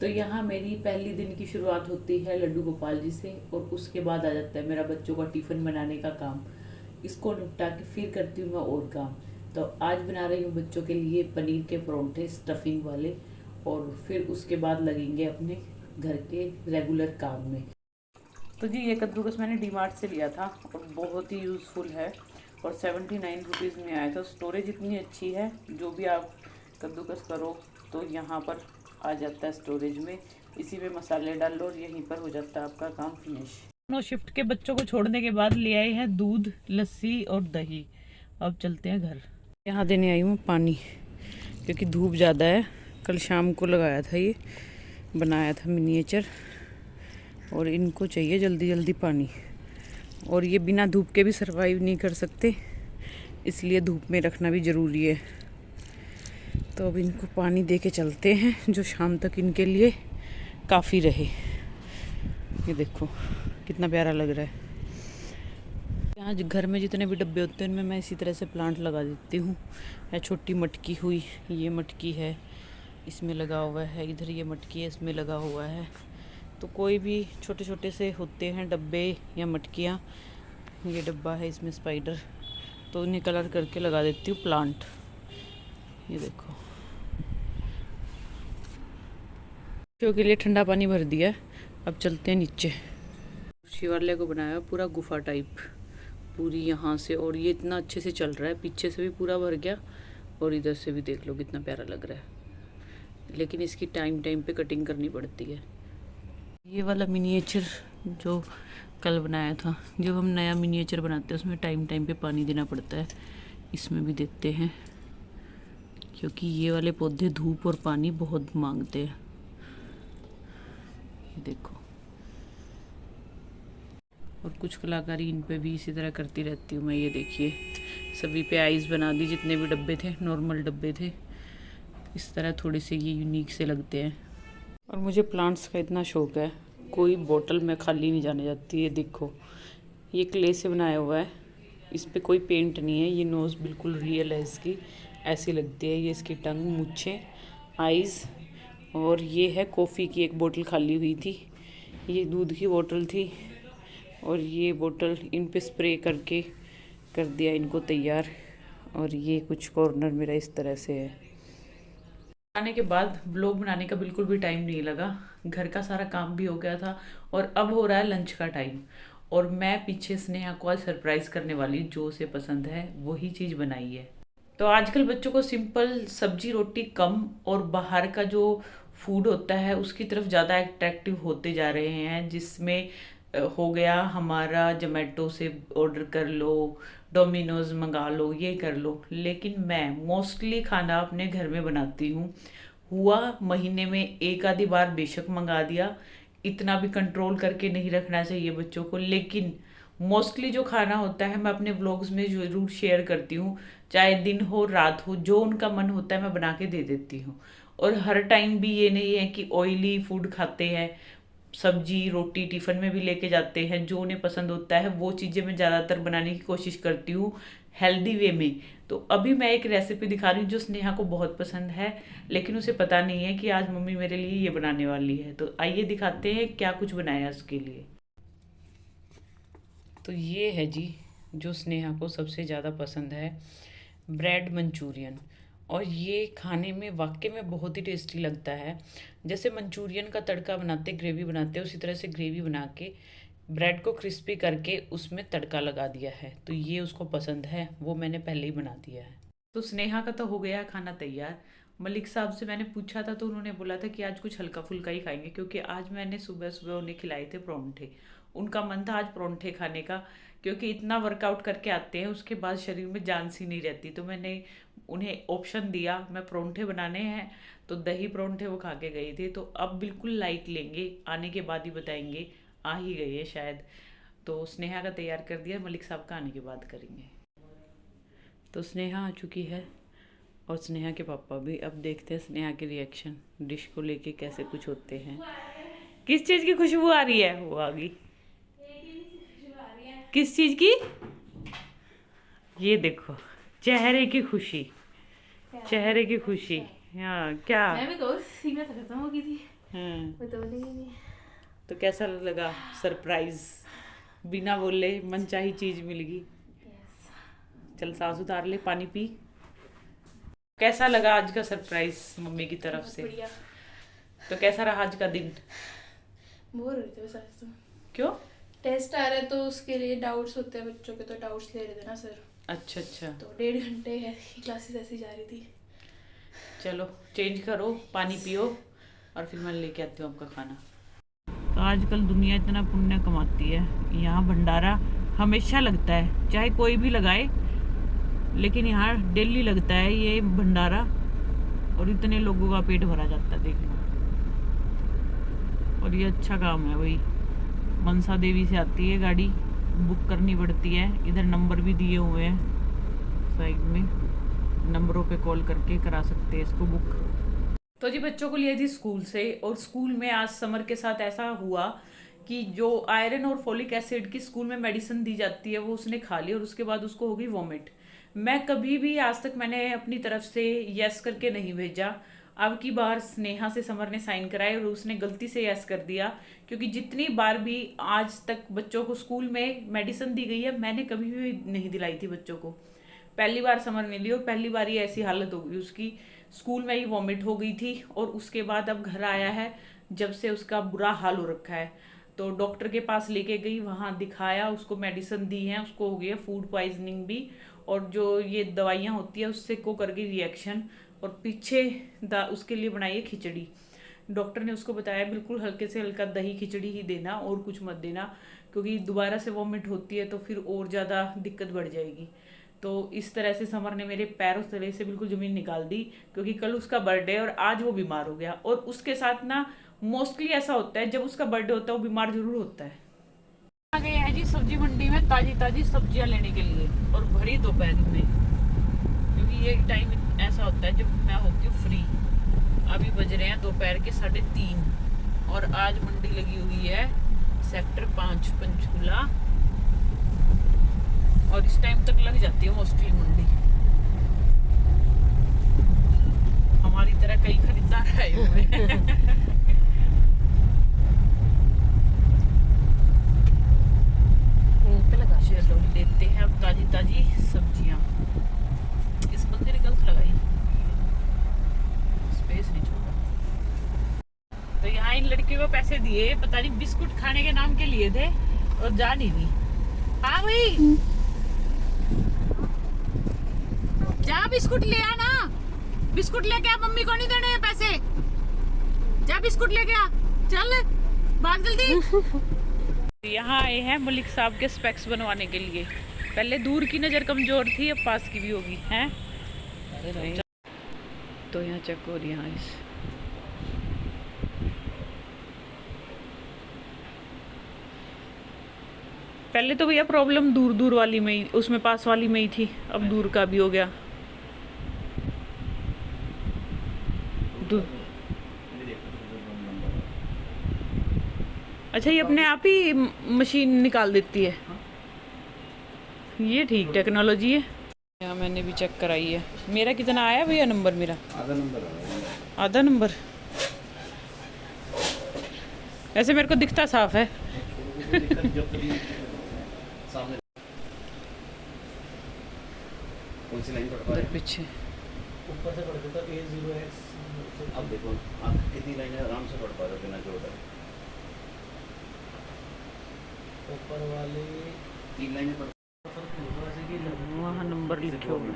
तो यहाँ मेरी पहली दिन की शुरुआत होती है लड्डू गोपाल जी से, और उसके बाद आ जाता है मेरा बच्चों का टिफ़िन बनाने का काम। इसको निपटा के फिर करती हूँ मैं और काम। तो आज बना रही हूँ बच्चों के लिए पनीर के परोंठे स्टफिंग वाले, और फिर उसके बाद लगेंगे अपने घर के रेगुलर काम में। तो जी ये कद्दूकस मैंने डीमार्ट से लिया था और बहुत ही यूज़फुल है, और 79 रुपीज़ में आया था। स्टोरेज इतनी अच्छी है, जो भी आप कद्दूकस करो तो यहाँ पर आ जाता है स्टोरेज में। इसी में मसाले डाल लो और यहीं पर हो जाता है आपका काम फिनिश। दोनों शिफ्ट के बच्चों को छोड़ने के बाद ले आए हैं दूध, लस्सी और दही। अब चलते हैं घर। यहाँ देने आई हूँ पानी, क्योंकि धूप ज़्यादा है। कल शाम को लगाया था, ये बनाया था मिनिएचर, और इनको चाहिए जल्दी जल्दी पानी। और ये बिना धूप के भी सरवाइव नहीं कर सकते, इसलिए धूप में रखना भी ज़रूरी है। तो अब इनको पानी दे के चलते हैं, जो शाम तक इनके लिए काफ़ी रहे। ये देखो कितना प्यारा लग रहा है। यहाँ घर में जितने भी डब्बे होते हैं उनमें मैं इसी तरह से प्लांट लगा देती हूँ। यह छोटी मटकी हुई, ये मटकी है, इसमें लगा हुआ है। इधर ये मटकी है, इसमें लगा हुआ है। तो कोई भी छोटे छोटे से होते हैं डब्बे या मटकियाँ। ये डब्बा है, इसमें स्पाइडर, तो इन्हें कलर करके लगा देती हूँ प्लांट। ये देखो, बच्चों के लिए ठंडा पानी भर दिया। अब चलते हैं नीचे। शिवालय को बनाया पूरा गुफा टाइप, पूरी यहाँ से, और ये इतना अच्छे से चल रहा है। पीछे से भी पूरा भर गया, और इधर से भी देख लो कितना प्यारा लग रहा है। लेकिन इसकी टाइम टाइम पे कटिंग करनी पड़ती है। ये वाला मिनिएचर जो कल बनाया था, जब हम नया मिनिएचर बनाते हैं उसमें टाइम टाइम पे पानी देना पड़ता है। इसमें भी देते हैं, क्योंकि ये वाले पौधे धूप और पानी बहुत मांगते हैं। ये देखो, और कुछ कलाकारी इन पे भी इसी तरह करती रहती हूँ मैं। ये देखिए, सभी पे आइज़ बना दी, जितने भी डब्बे थे, नॉर्मल डब्बे थे। इस तरह थोड़े से ये यूनिक से लगते हैं। और मुझे प्लांट्स का इतना शौक है, कोई बोतल में खाली नहीं जाने जाती। ये देखो, ये क्ले से बनाया हुआ है, इस पे कोई पेंट नहीं है। ये नोज़ बिल्कुल रियल है इसकी, ऐसी लगती है। ये इसकी टंग, मूंछें, आइज़। और ये है कॉफ़ी की एक बोतल खाली हुई थी, ये दूध की बोतल थी, और ये बोतल इन पे स्प्रे करके कर दिया इनको तैयार। और ये कुछ कॉर्नर मेरा इस तरह से है। आने के बाद व्लॉग बनाने का बिल्कुल भी टाइम नहीं लगा, घर का सारा काम भी हो गया था, और अब हो रहा है लंच का टाइम। और मैं पीछे स्नेहा को आज सरप्राइज़ करने वाली, जो उसे पसंद है वही चीज़ बनाई है। तो आजकल बच्चों को सिंपल सब्जी रोटी कम, और बाहर का जो फूड होता है उसकी तरफ ज़्यादा अट्रैक्टिव होते जा रहे हैं, जिसमें हो गया हमारा जोमेटो से ऑर्डर कर लो, डोमिनोज मंगा लो, ये कर लो। लेकिन मैं मोस्टली खाना अपने घर में बनाती हूँ। हुआ महीने में एक आधी बार बेशक मंगा दिया, इतना भी कंट्रोल करके नहीं रखना चाहिए बच्चों को। लेकिन मोस्टली जो खाना होता है मैं अपने व्लॉग्स में ज़रूर शेयर करती हूँ, चाहे दिन हो रात हो, जो उनका मन होता है मैं बना के दे देती हूँ। और हर टाइम भी ये नहीं है कि ऑयली फूड खाते हैं। सब्जी रोटी टिफ़िन में भी लेके जाते हैं, जो उन्हें पसंद होता है वो चीज़ें मैं ज़्यादातर बनाने की कोशिश करती हूँ हेल्दी वे में। तो अभी मैं एक रेसिपी दिखा रही हूँ जो स्नेहा को बहुत पसंद है, लेकिन उसे पता नहीं है कि आज मम्मी मेरे लिए ये बनाने वाली है। तो आइए दिखाते हैं क्या कुछ बनाया उसके लिए। तो ये है जी, जो स्नेहा को सबसे ज़्यादा पसंद है, ब्रेड मंचूरियन। और ये खाने में वाकई में बहुत ही टेस्टी लगता है। जैसे मंचूरियन का तड़का बनाते, ग्रेवी बनाते, उसी तरह से ग्रेवी बना के ब्रेड को क्रिस्पी करके उसमें तड़का लगा दिया है। तो ये उसको पसंद है, वो मैंने पहले ही बना दिया है। तो स्नेहा का तो हो गया खाना तैयार। मलिक साहब से मैंने पूछा था, तो उन्होंने बोला था कि आज कुछ हल्का फुल्का ही खाएंगे, क्योंकि आज मैंने सुबह सुबह उन्हें खिलाए थे परोंठे। उनका मन था आज परोंठे खाने का, क्योंकि इतना वर्कआउट करके आते हैं उसके बाद शरीर में जान सी नहीं रहती। तो मैंने उन्हें ऑप्शन दिया, मैं परोंठे बनाने हैं, तो दही परोंठे वो खा के गए थे। तो अब बिल्कुल लाइट लेंगे, आने के बाद ही बताएंगे, आ ही गए हैं शायद। तो स्नेहा का तैयार कर दिया, मलिक साहब का आने के बाद करेंगे। तो स्नेहा आ चुकी है, और स्नेहा के पापा भी। अब देखते हैं स्नेहा के रिएक्शन डिश को लेके कैसे कुछ होते हैं। किस चीज़ की खुशबू आ रही है? वो आ गई। किस चीज़ की? ये देखो, चेहरे की खुशी, चेहरे की खुशी। हाँ क्या? मैं भी तो सीमा तक खत्म हो गई थी। हाँ, मैं तो बोलेगी नहीं। तो कैसा लगा सरप्राइज? बिना बोले मनचाही चीज मिल गई। यस, चल सांस उतार ले, पानी पी। कैसा लगा आज का सरप्राइज मम्मी की तरफ बहुत से? बढ़िया। तो कैसा रहा आज का दिन? बोर हो रहे थे बस आज तो। क्यों? टेस्ट आ रहा है तो उसके लिए डाउट्स होते हैं बच्चों के, तो डाउट्स ले रहे थे ना सर। अच्छा अच्छा, तो 1.5 घंटे है क्लासेस ऐसी जा रही थी। चलो चेंज करो, पानी पियो और फिर मैं लेके आती हूँ आपका खाना। तो आजकल दुनिया इतना पुण्य कमाती है, यहाँ भंडारा हमेशा लगता है, चाहे कोई भी लगाए, लेकिन यहाँ डेली लगता है ये भंडारा, और इतने लोगों का पेट भरा जाता है देखना। और ये अच्छा काम है, वही मनसा देवी से आती है गाड़ी, बुक करनी पड़ती है। इधर नंबर भी दिए हुए हैं साइड में, नंबरों पे कॉल करके करा सकते हैं इसको बुक। तो जी बच्चों को लिए थी स्कूल से, और स्कूल में आज समर के साथ ऐसा हुआ कि जो आयरन और फोलिक एसिड की स्कूल में मेडिसिन दी जाती है वो उसने खा ली, और उसके बाद उसको हो गई वॉमिट। मैं कभी भी आज तक मैंने अपनी तरफ से यस करके नहीं भेजा। अब की बार स्नेहा से समर ने साइन कराए और उसने गलती से यस कर दिया, क्योंकि जितनी बार भी आज तक बच्चों को स्कूल में मेडिसिन दी गई है मैंने कभी भी नहीं दिलाई थी बच्चों को। पहली बार समर ने ली और पहली बार ही ऐसी हालत हो गई उसकी, स्कूल में ही वॉमिट हो गई थी। और उसके बाद अब घर आया है, जब से उसका बुरा हाल हो रखा है। तो डॉक्टर के पास लेके गई, वहाँ दिखाया, उसको मेडिसिन दी है, उसको हो गई है फूड पॉइजनिंग भी, और जो ये दवाइयाँ होती है उससे को कर गई रिएक्शन। और पीछे उसके लिए बनाई है खिचड़ी। डॉक्टर ने उसको बताया बिल्कुल हल्के से हल्का दही खिचड़ी ही देना और कुछ मत देना, क्योंकि दोबारा से वॉमिट होती है तो फिर और ज़्यादा दिक्कत बढ़ जाएगी। तो इस तरह से समर ने मेरे पैरों तले से बिल्कुल ज़मीन निकाल दी, क्योंकि कल उसका बर्थडे और आज वो बीमार हो गया। और उसके साथ ना मोस्टली ऐसा होता है, जब उसका बर्थडे होता है वो बीमार जरूर होता है। आ गए हैं जी सब्जी मंडी में ताजी ताजी सब्जियां लेने के लिए, और भरी दोपहर में, क्योंकि ये टाइम ऐसा होता है जब मैं होती हूँ फ्री। अभी बज रहे हैं दोपहर के 3:30, और आज मंडी लगी हुई है सेक्टर 5 पंचकूला, और इस टाइम तक लग जाती है मोस्टली मंडी। हमारी तरह कई खरीदार आए हुए हैं। चलो लेते हैं अब ताजी ताजी सब्जियां। इस बंदे ने गलत लगाई, स्पेस नहीं छोड़ा। तो यहाँ इन लड़कियों को पैसे दिए, पता नहीं बिस्कुट खाने के नाम के लिए थे, और जा नहीं रही। हाँ भाई जा बिस्कुट ले आ ना, बिस्कुट लेके आ, मम्मी को नहीं देने हैं पैसे, जा बिस्कुट लेके आ, चल भाग जल्दी। यहाँ आए हैं मलिक साहब के स्पेक्स बनवाने के लिए। पहले दूर की नज़र कमजोर थी, अब पास की भी होगी हैं। तो यहाँ चेक हो रही है इस पहले तो भैया प्रॉब्लम दूर दूर वाली में ही, उसमें पास वाली में ही थी, अब दूर का भी हो गया। अच्छा ये अपने आप ही मशीन निकाल देती है, ये ठीक टेक्नोलॉजी है। यहाँ मैंने भी चेक कराई है। मेरा कितना आया भैया नंबर? मेरा आधा नंबर। ऐसे मेरे को दिखता साफ है। पीछे ऊपर से पढ़ देता A0X। अब देखो आप कितनी लाइनें आराम से पढ़ पा रहे हो बिना जोड़। ऊपर वाले 3 लाइनें पढ़, वहाँ नंबर लिखे हुए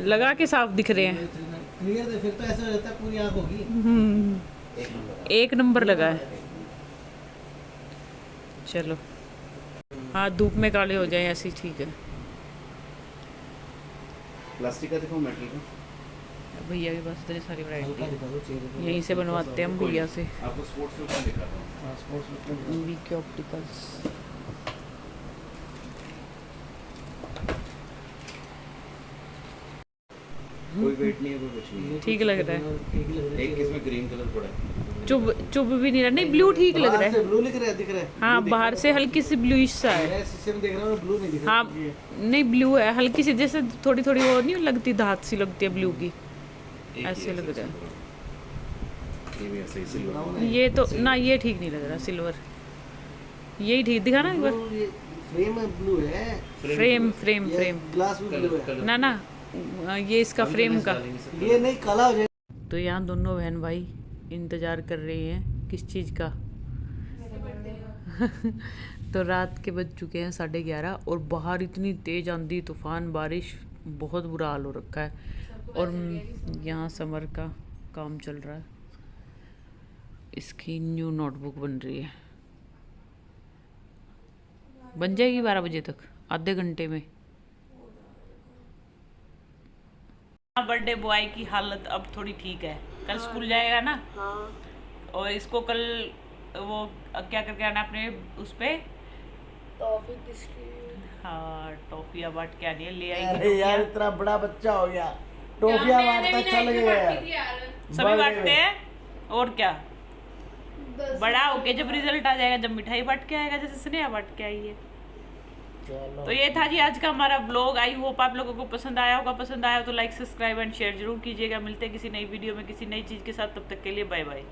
लगा के साफ दिख रहे हैं। क्लियर है, फिर तो ऐसा हो जाता है पूरी आँख होगी। एक नंबर लगा है। चलो हाँ, धूप में काले हो जाए ऐसे ठीक है। प्लास्टिक का देखो, मेटल का। भैया के पास इतनी सारी वैरायटी, यहीं से बनवाते हैं हम भैया से। आपको स्पोर्ट्स लुक में दिखाता हूँ। हाँ स्पोर्ट्स लुक में वीके ऑप्टिकल्स। कोई वेट नहीं है, कोई कुछ नहीं है, ठीक लग रहा है। एक इसमें ग्रीन कलर पड़ा है। चुभ चुभ भी नहीं रहा, नहीं ब्लू ठीक लग रहा है। ब्लू दिख रहा है, दिख रहा है। हाँ बाहर से हल्की सी ब्लूइश सा है। मैं शीशे में देख रहा हूँ, ब्लू नहीं दिख रहा। हाँ नहीं ब्लू है, हल्की सी, जैसे थोड़ी थोड़ी वो नहीं लगती, धात सी लगती है ब्लू की, ऐसे लग रहा है। ये भी ऐसे ही सिल्वर ये तो ना, ये ठीक नहीं लग रहा सिल्वर, यही ठीक दिखा ना एक बार। फ्रेम ब्लू है, फ्रेम फ्रेम ये फ्रेम ग्लास भी ब्लू है। ना ना, ये इसका फ्रेम का। ये नहीं काला हो जाएगा। तो यहाँ दोनों बहन भाई इंतजार कर रही हैं किस चीज़ का। तो रात के बज चुके हैं 11:30 और बाहर इतनी तेज आंधी तूफान बारिश, बहुत बुरा हाल हो रखा है। और यहाँ समर का काम चल रहा है, इसकी न्यू नोटबुक बन रही है, बन जाएगी 12 बजे तक, आधे घंटे में। बर्थडे बॉय की हालत अब थोड़ी ठीक है, कल स्कूल जाएगा ना। और इसको कल वो क्या करके आना अपने उस पे, टॉफी बिस्किट। हाँ टॉफिया बाट के आनी है, ले अरे आएगी यार इतना बड़ा बच्चा हो गया, टॉफियां बांटता अच्छा लगेगा यार। सभी बांटते हैं और क्या। बड़ा होके जब रिजल्ट आ जाएगा, जब मिठाई बांट के आएगा, जैसे स्नेहा बांट के आई है। तो ये था जी आज का हमारा ब्लॉग। आई होप आप लोगों को पसंद आया होगा। पसंद आया तो लाइक सब्सक्राइब एंड शेयर जरूर कीजिएगा। मिलते हैं किसी नई वीडियो में किसी नई चीज़ के साथ, तब तक के लिए बाय बाय।